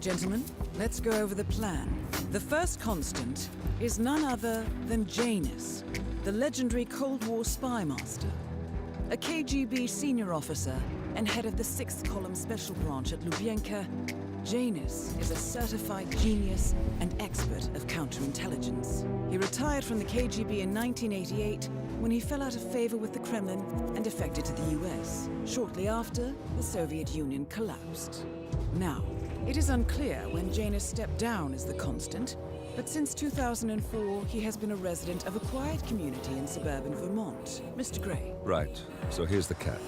Gentlemen, let's go over the plan. The first constant is none other than Janus, the legendary Cold War spy master. A KGB senior officer and head of the 6th Column Special Branch at Lubyanka, Janus is a certified genius and expert of counterintelligence. He retired from the KGB in 1988 when he fell out of favor with the Kremlin and defected to the US. Shortly after, the Soviet Union collapsed. Now, it is unclear when Janus stepped down as the constant, but since 2004, he has been a resident of a quiet community in suburban Vermont. Mr. Gray. Right. So here's the catch.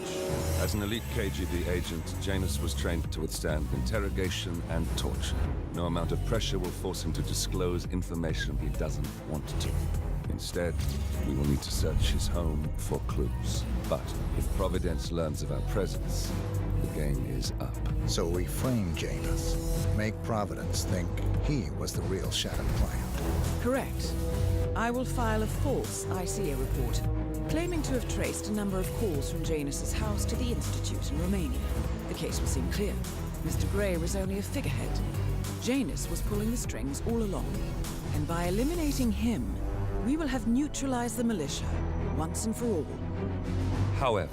As an elite KGB agent, Janus was trained to withstand interrogation and torture. No amount of pressure will force him to disclose information he doesn't want to. Instead, we will need to search his home for clues. But if Providence learns of our presence, the game is up. So we frame Janus, make Providence think he was the real Shattered client. Correct. I will file a false ICA report, claiming to have traced a number of calls from Janus's house to the Institute in Romania. The case will seem clear. Mr. Gray was only a figurehead. Janus was pulling the strings all along. And by eliminating him, we will have neutralized the militia, once and for all. However,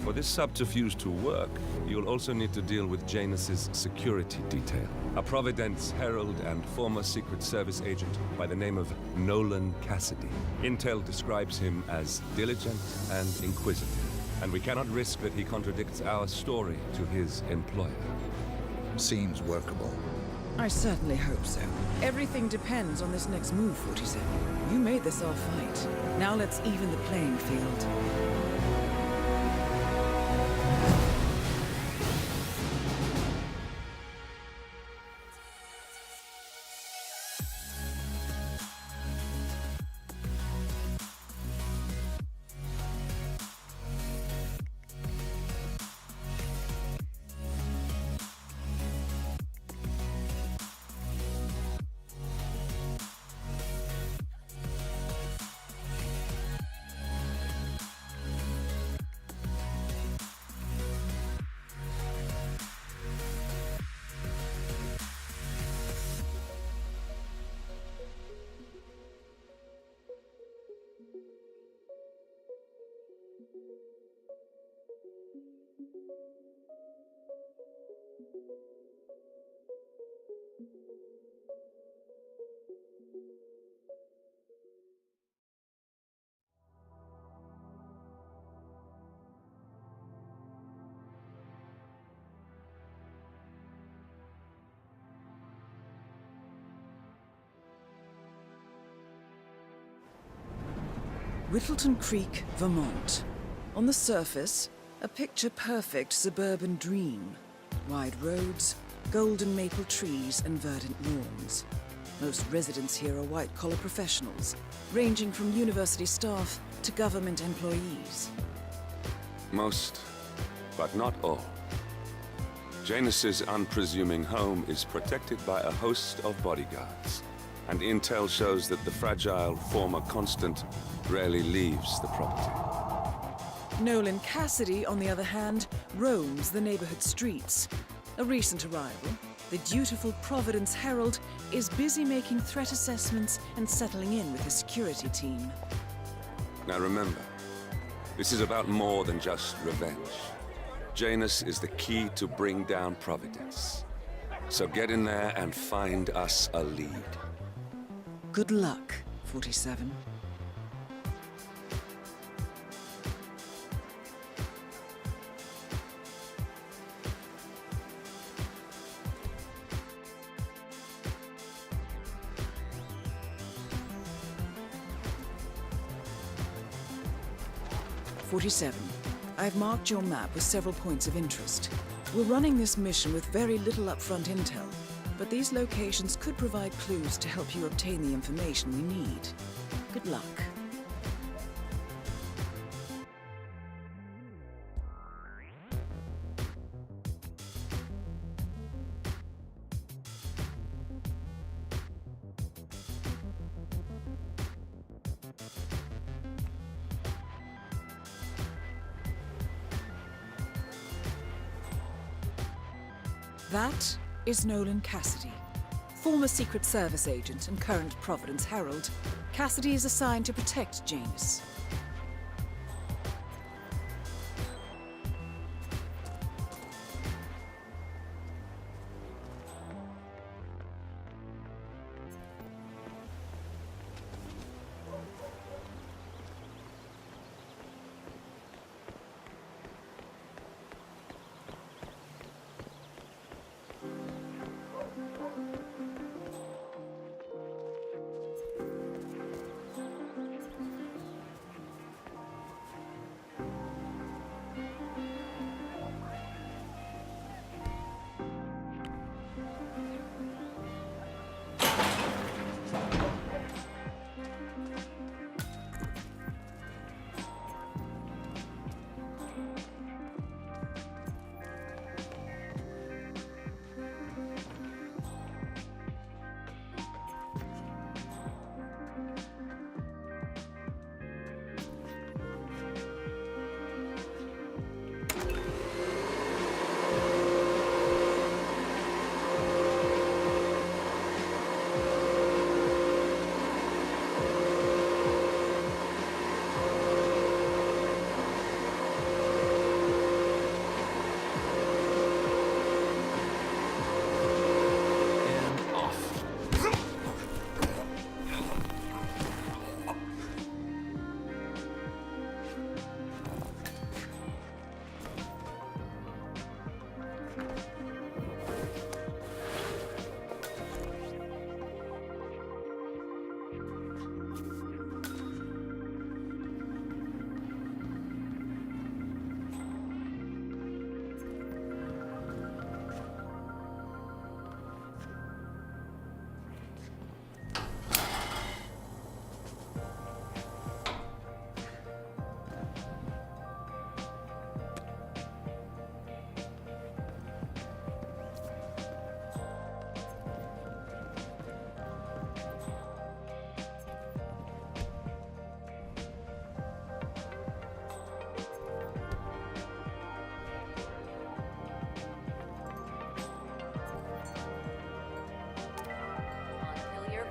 for this subterfuge to work, you'll also need to deal with Janus's security detail. A Providence herald and former Secret Service agent by the name of Nolan Cassidy. Intel describes him as diligent and inquisitive, and we cannot risk that he contradicts our story to his employer. Seems workable. I certainly hope so. Everything depends on this next move, 47. You made this our fight. Now let's even the playing field. Whittleton Creek, Vermont. On the surface, a picture-perfect suburban dream. Wide roads, golden maple trees, and verdant lawns. Most residents here are white-collar professionals, ranging from university staff to government employees. Most, but not all. Janus's unpresuming home is protected by a host of bodyguards, and intel shows that the fragile former constant rarely leaves the property. Nolan Cassidy, on the other hand, roams the neighborhood streets. A recent arrival, the dutiful Providence Herald is busy making threat assessments and settling in with his security team. Now remember, this is about more than just revenge. Janus is the key to bring down Providence. So get in there and find us a lead. Good luck, 47. I've marked your map with several points of interest. We're running this mission with very little upfront intel, but these locations could provide clues to help you obtain the information we need. Good luck. That is Nolan Cassidy. Former Secret Service agent and current Providence Herald, Cassidy is assigned to protect Janus.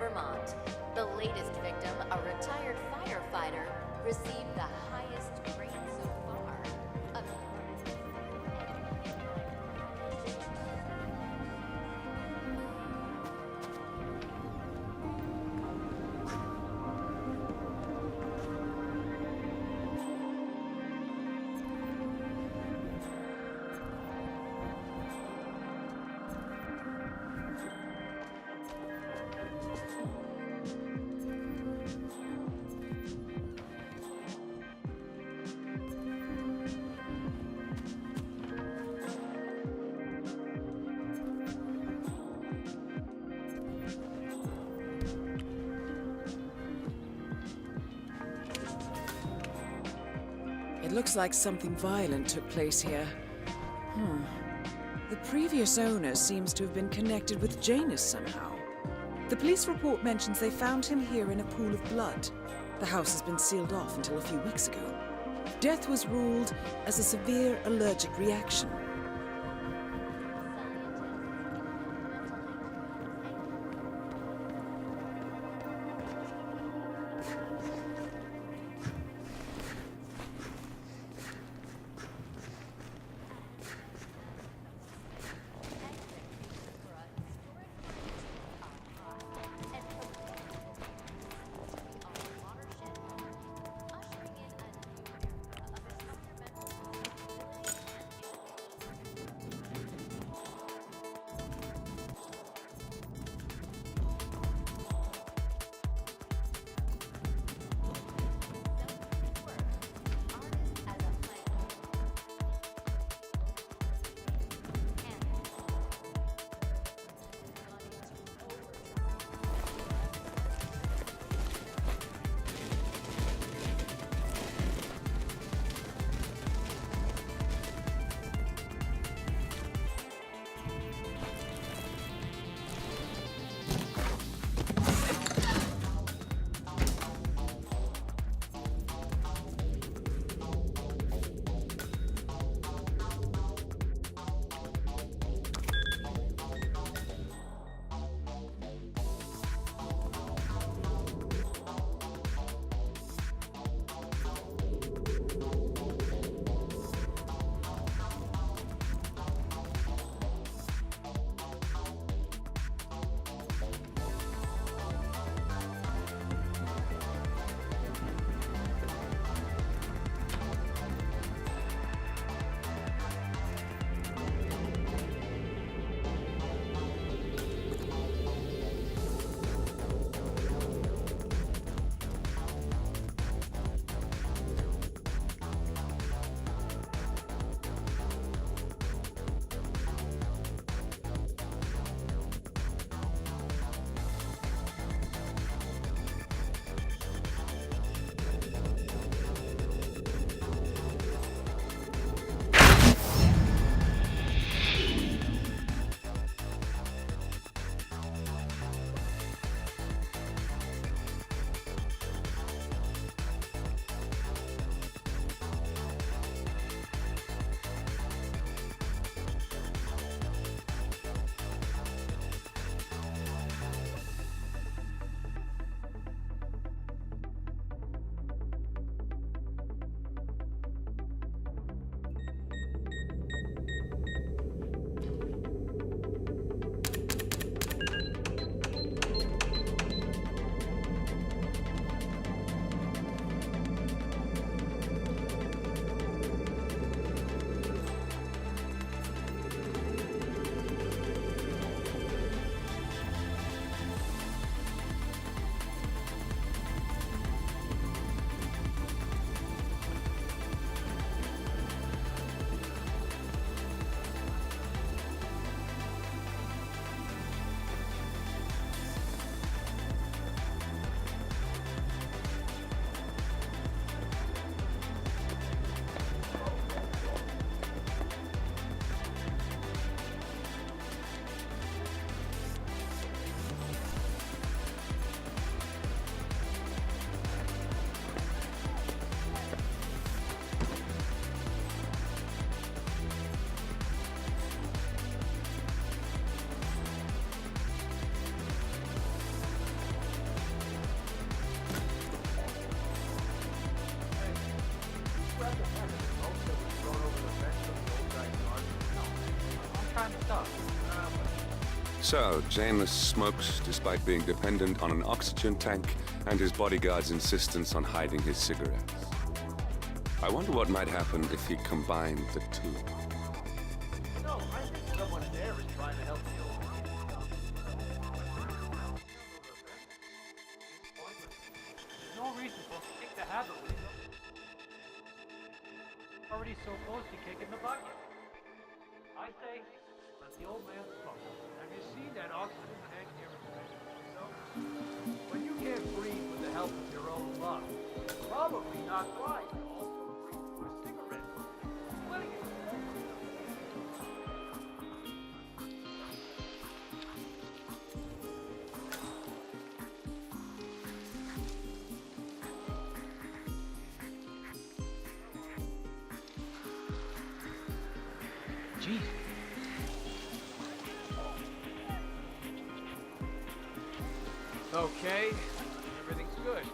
Vermont. The latest victim, a retired firefighter, received the highest grade so far. It looks like something violent took place here. The previous owner seems to have been connected with Janus somehow. The police report mentions they found him here in a pool of blood. The house has been sealed off until a few weeks ago. Death was ruled as a severe allergic reaction. So, Janus smokes despite being dependent on an oxygen tank and his bodyguard's insistence on hiding his cigarettes. I wonder what might happen if he combined the two. No, I think someone there is trying to help you. There's no reason for us to kick the habit with you. Already so close to kicking the bucket. I say, let the old man smoke. Have you seen that oxygen tank near his window? When you can't breathe with the help of your own lungs, it's probably not wise to also breathe through a cigarette. Letting it smoke. Jeez. Okay, everything's good.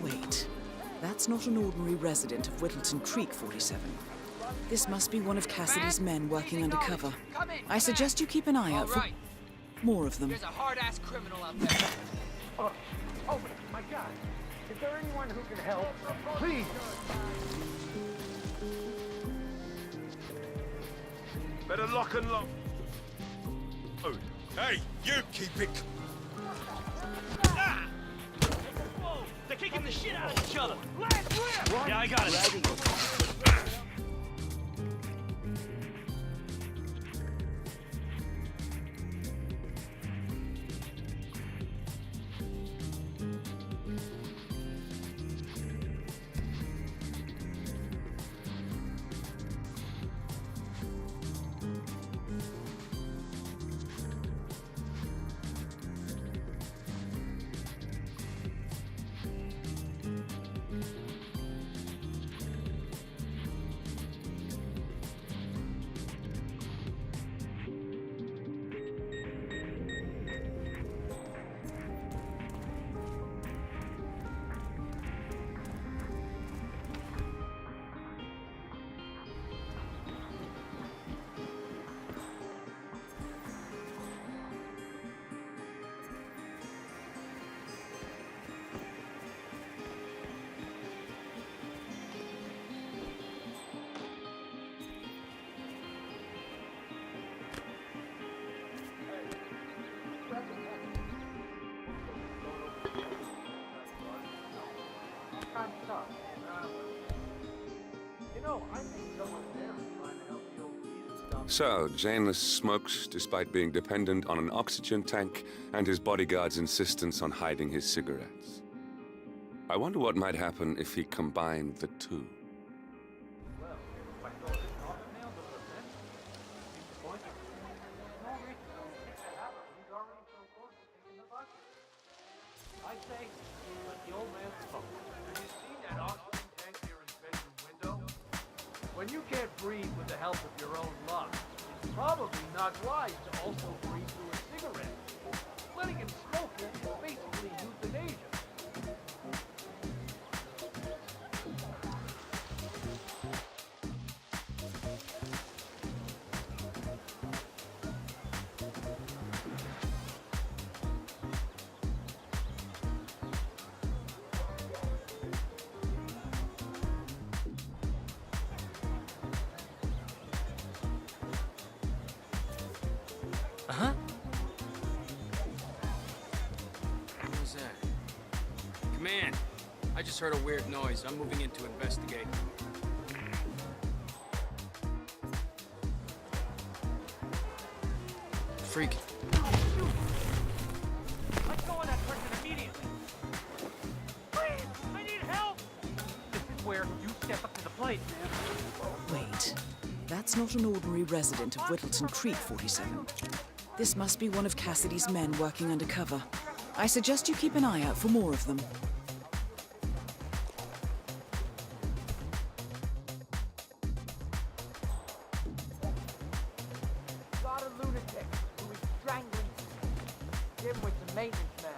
Wait, that's not an ordinary resident of Whittleton Creek, 47. This must be one of Cassidy's men working undercover. I suggest you keep an eye out for more of them. There's a hard-ass criminal out there. Oh, my God. Is there anyone who can help? Please. Better lock and lock. Oh, hey, you keep it. Ah! Whoa! They're kicking the shit out of each other. Yeah, I got it. So, Janus smokes despite being dependent on an oxygen tank and his bodyguard's insistence on hiding his cigarettes. I wonder what might happen if he combined the two. I say, let the old man smoke. Have you seen that oxygen tank near his bedroom window? When you can't breathe with the help of your own lungs, it's probably not wise to also breathe through a cigarette. Letting him smoke is basically euthanasia. Uh-huh. What was that? Command, I just heard a weird noise. I'm moving in to investigate. Freak. Let's go on that person immediately. Please, I need help. This is where you step up to the plate, man. Wait, That's not an ordinary resident of Whittleton Creek 47. This must be one of Cassidy's men working undercover. I suggest you keep an eye out for more of them. Got a lunatic who is strangling. Get him with the maintenance man.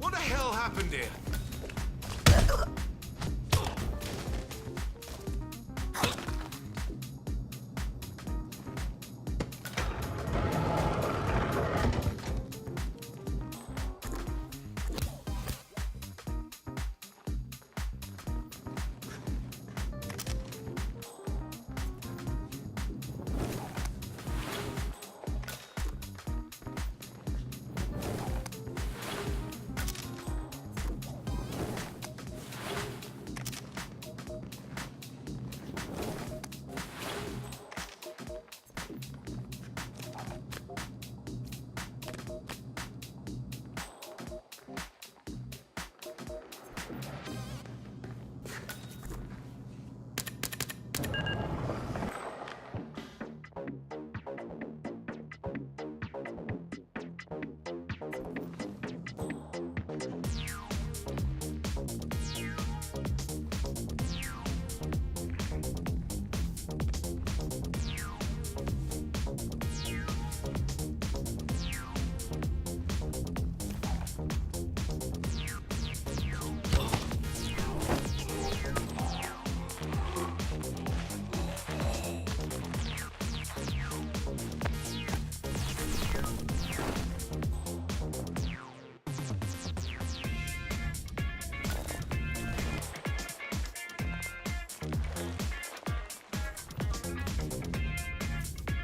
What the hell happened here?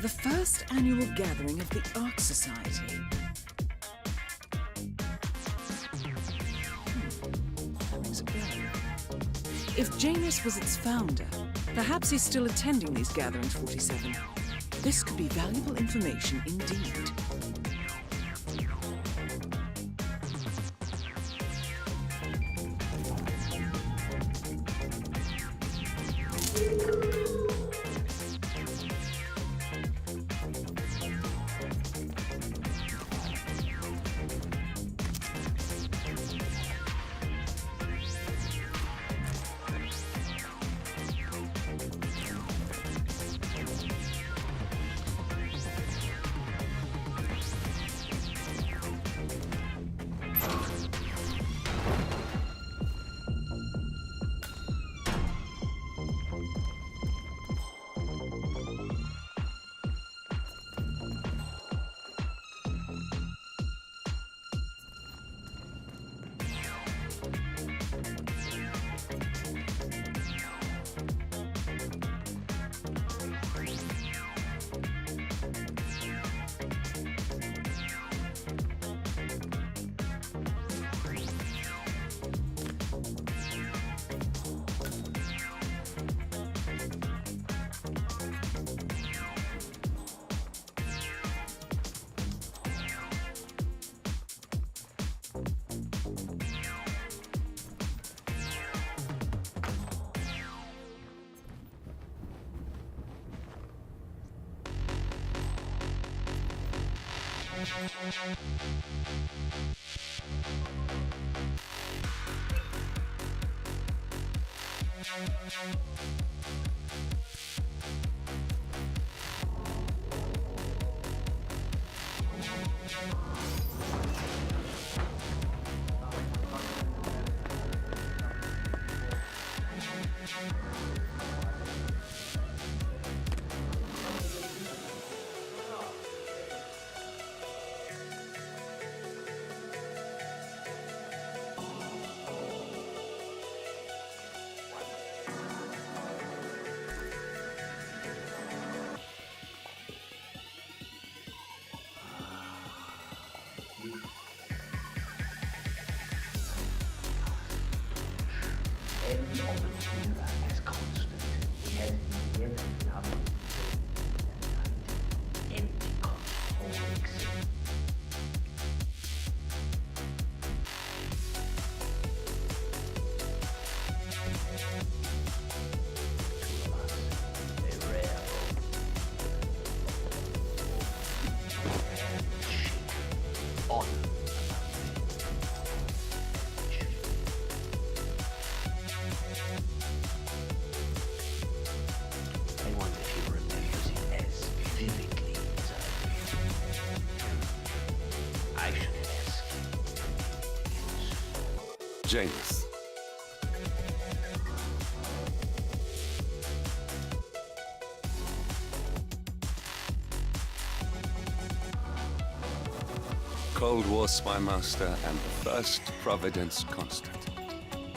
The first annual gathering of the Ark Society. That rings a bell. If Janus was its founder, perhaps he's still attending these gatherings, 47. This could be valuable information indeed. Janus. Cold War spy master and the first Providence constant.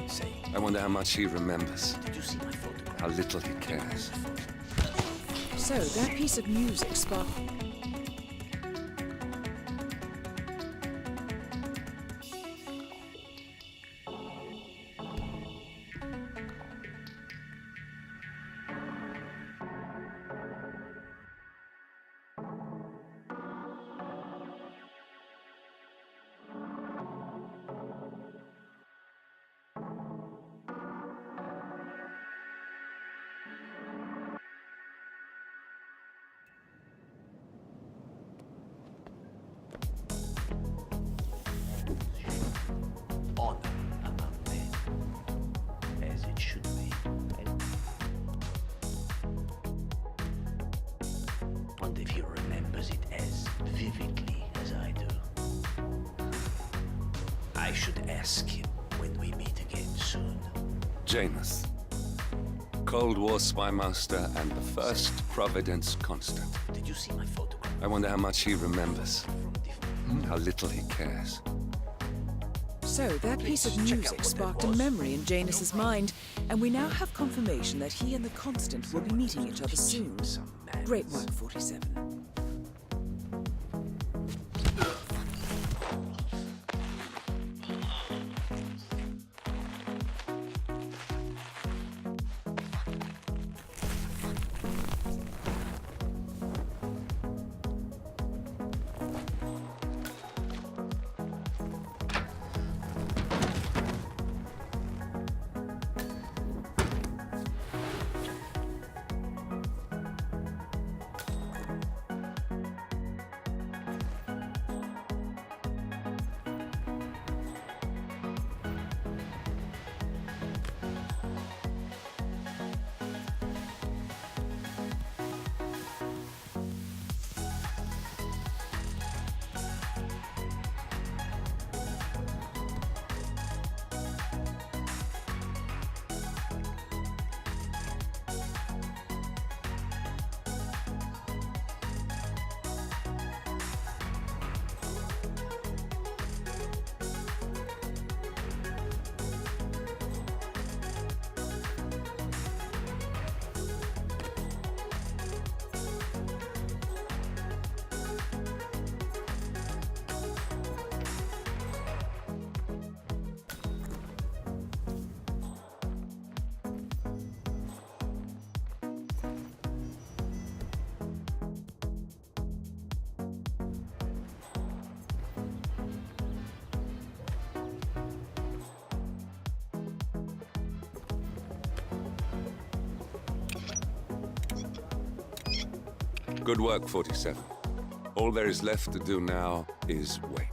Say, I wonder how much he remembers, did you see my photograph? how little he cares. So, that piece of music sparked... Honor among men, as it should be. And if he remembers it as vividly as I do, I should ask him when we meet again soon. Janus. Cold War spy master and the first Providence constant. Did you see my photograph? I wonder how much he remembers, From different... how little he cares. So, that piece of Please check out music what that sparked a was. memory in Janus's mind, and we now have confirmation that he and the Constant will be meeting each other soon. Some manners. Great work, 47. Good work, 47. All there is left to do now is wait.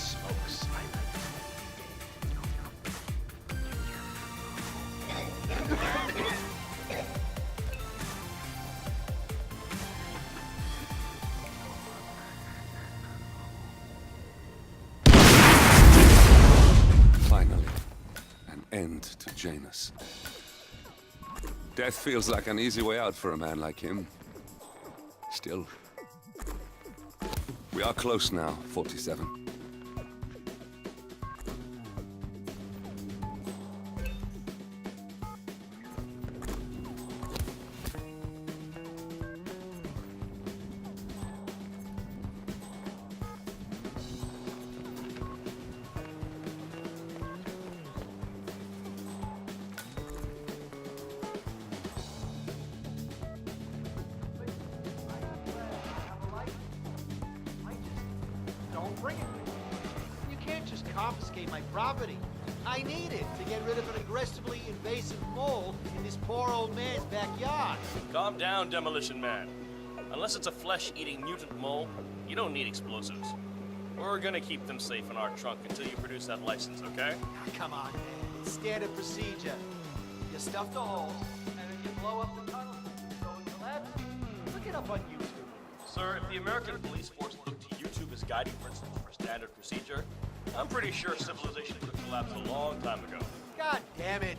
smokes. Finally, an end to Janus. Death feels like an easy way out for a man like him. Still, we are close now, 47. Don't bring it. You can't just confiscate my property. I need it to get rid of an aggressively invasive mole in this poor old man's backyard. Calm down, Demolition Man. Unless it's a flesh-eating mutant mole, you don't need explosives. We're gonna keep them safe in our trunk until you produce that license, okay? Come on, man. It's standard procedure. You stuff the holes, and then you blow up the tunnel. So in the lab, look it up on YouTube. Sir, if the American police force looked to YouTube as guiding principles for standard procedure, I'm pretty sure civilization would have collapsed a long time ago. God damn it.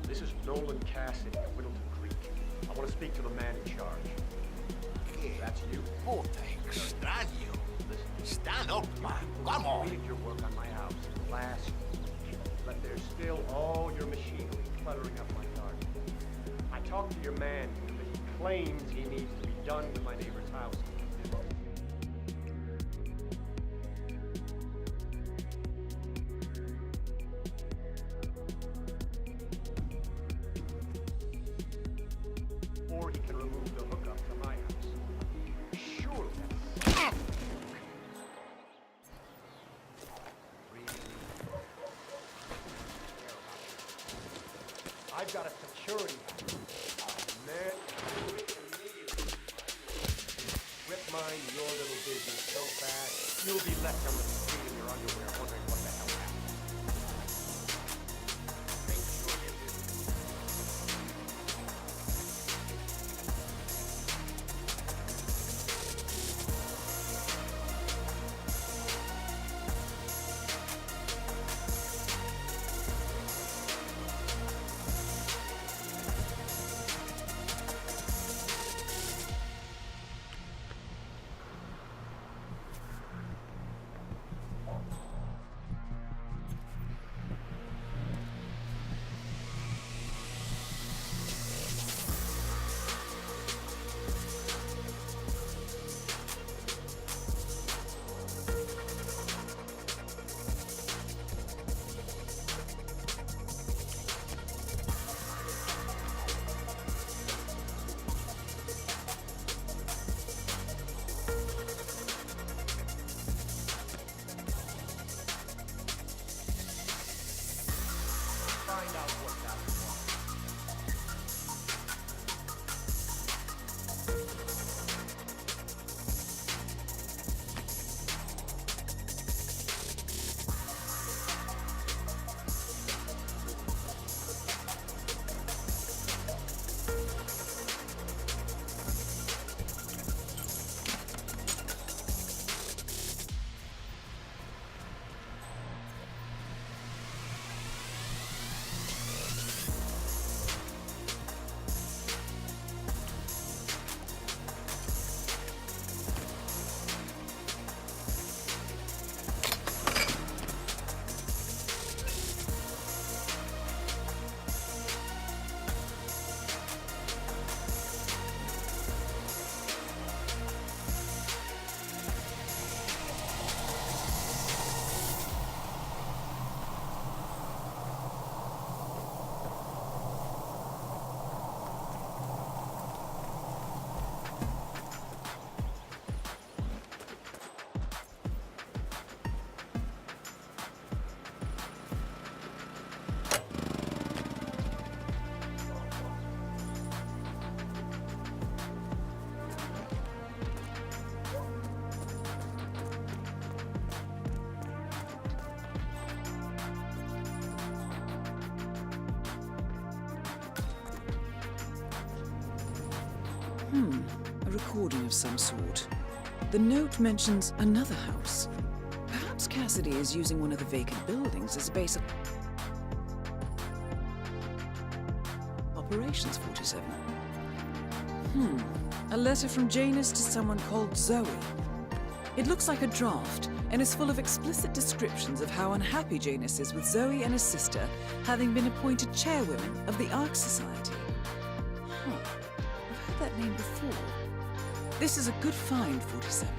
This is Nolan Cassidy of Whittleton Creek. I want to speak to the man in charge. That's you? Oh, te extraño. Stand up, man. Come I on. completed your work on my house last week, but there's still all your machinery cluttering up my garden. I talked to your man, but he claims he needs to be done with my neighbor's house. Or he can remove the hookup to my house. Surely that's... I've got a security man. Rip mine your little business so fast, you'll be left on the street in your underwear wondering what the hell happened. Make sure you do. A recording of some sort. The note mentions another house. Perhaps Cassidy is using one of the vacant buildings as a base of operations. 47. A letter from Janus to someone called Zoe. It looks like a draft and is full of explicit descriptions of how unhappy Janus is with Zoe and his sister having been appointed chairwomen of the Ark Society. I've heard that name before. This is a good find, 47.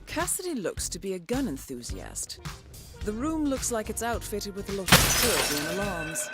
Cassidy looks to be a gun enthusiast. The room looks like it's outfitted with a lot of security and alarms.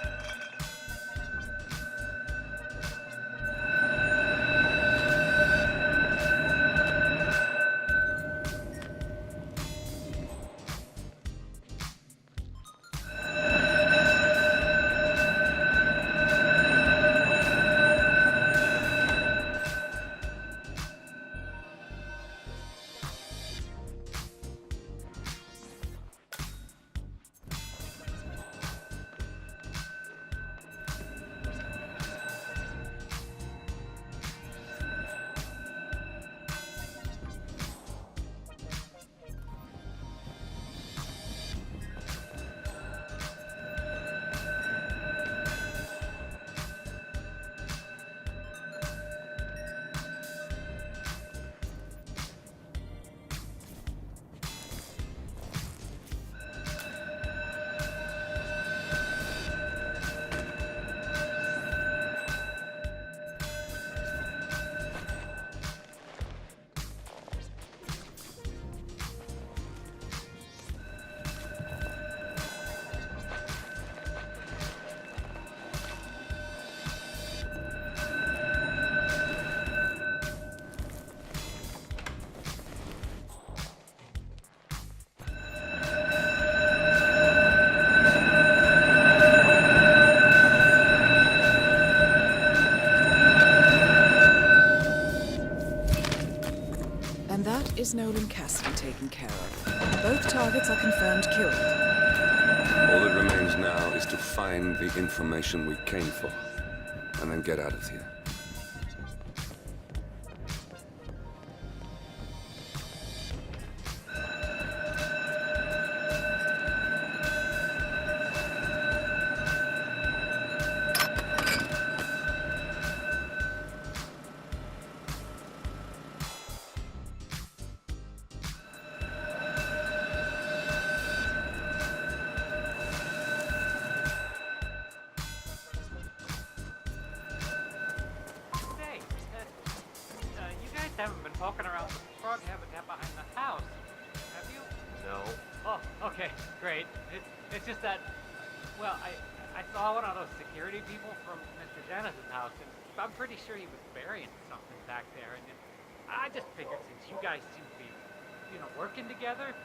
Is Nolan Cassidy taken care of? Both targets are confirmed killed. All that remains now is to find the information we came for, and then get out of here. Haven't been poking around the frog habitat behind the house, have you? No. Oh, okay, great. It's just that, well, I saw one of those security people from Mr. Janus's house, and I'm pretty sure he was burying something back there, and I just figured since you guys seem to be, working together,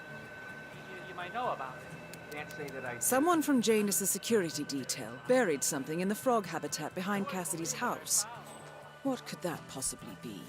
you might know about it. Can't say that I... Someone from Janus's security detail buried something in the frog habitat behind Cassidy's house. What could that possibly be?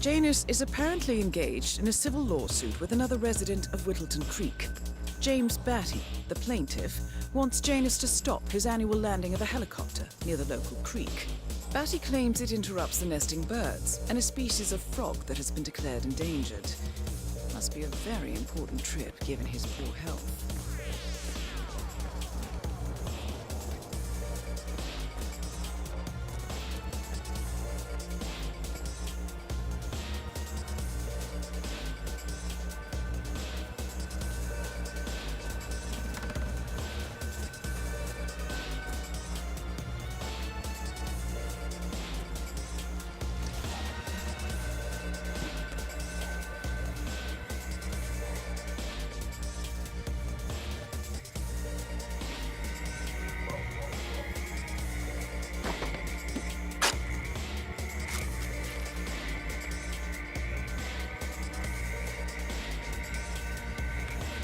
Janus is apparently engaged in a civil lawsuit with another resident of Whittleton Creek. James Batty, the plaintiff, wants Janus to stop his annual landing of a helicopter near the local creek. Batty claims it interrupts the nesting birds and a species of frog that has been declared endangered. Must be a very important trip given his poor health.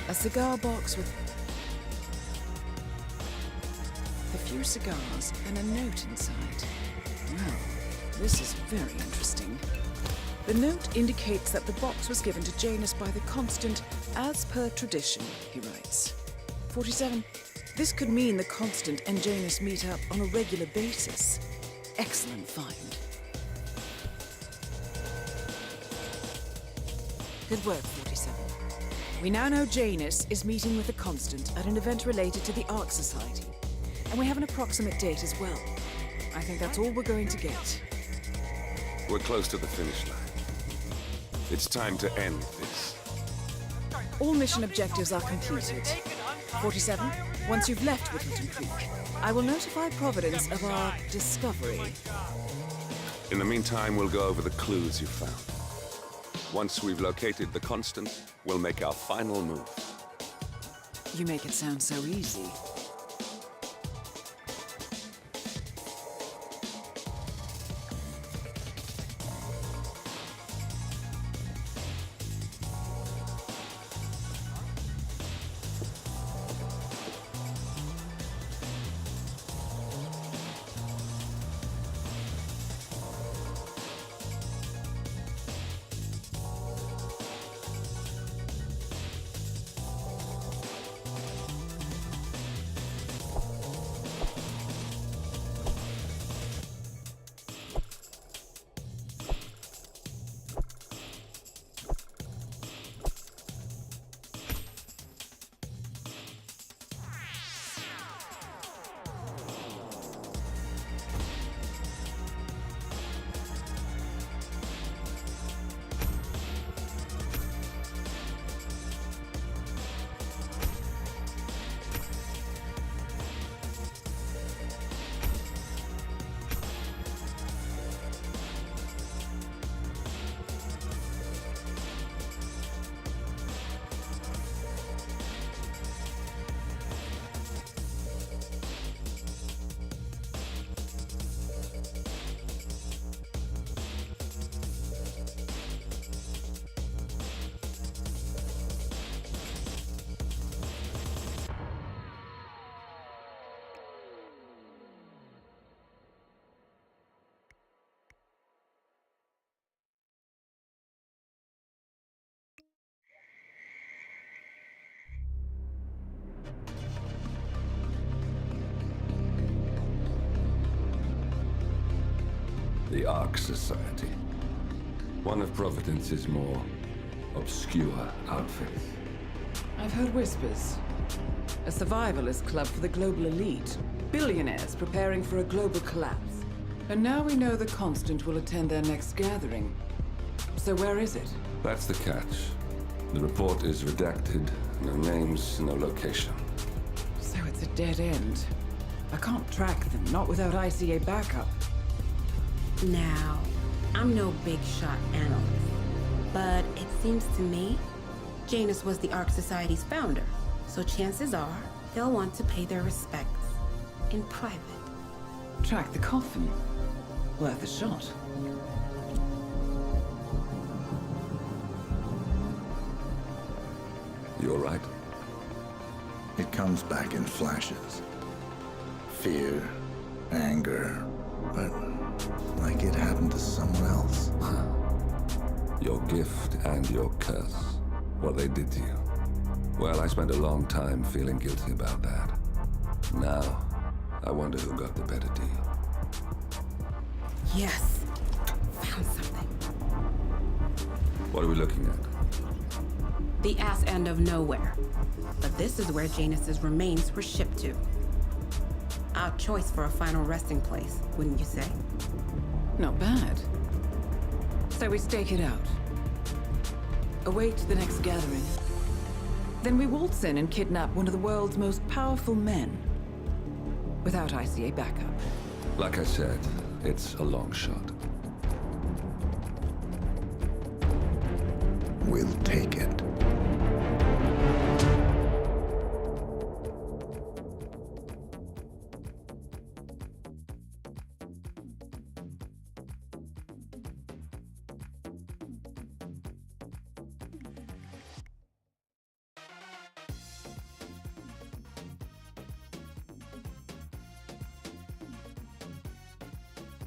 A cigar box with a few cigars and a note inside. Well, this is very interesting. The note indicates that the box was given to Janus by the Constant as per tradition, he writes. 47. This could mean the Constant and Janus meet up on a regular basis. Excellent find. Good work, 47. We now know Janus is meeting with the Constant at an event related to the Ark Society. And we have an approximate date as well. I think that's all we're going to get. We're close to the finish line. It's time to end this. All mission objectives are completed. 47, once you've left Whittleton Creek, I will notify Providence of our discovery. In the meantime, we'll go over the clues you found. Once we've located the Constant, we'll make our final move. You make it sound so easy. The Ark Society. One of Providence's more obscure outfits. I've heard whispers. A survivalist club for the global elite. Billionaires preparing for a global collapse. And now we know the Constant will attend their next gathering. So where is it? That's the catch. The report is redacted. No names, no location. So it's a dead end. I can't track them, not without ICA backup. Now, I'm no big shot analyst, but it seems to me Janus was the Ark Society's founder, so chances are they'll want to pay their respects in private. Track the coffin. Worth a shot. You're right. It comes back in flashes. Fear, anger, but like it happened to someone else. Your gift and your curse. What they did to you. Well, I spent a long time feeling guilty about that. Now, I wonder who got the better deal. Yes. Found something. What are we looking at? The ass end of nowhere. But this is where Janus's remains were shipped to. Our choice for a final resting place, wouldn't you say? Not bad. So we stake it out. Await the next gathering. Then we waltz in and kidnap one of the world's most powerful men. Without ICA backup. Like I said, it's a long shot. We'll take it.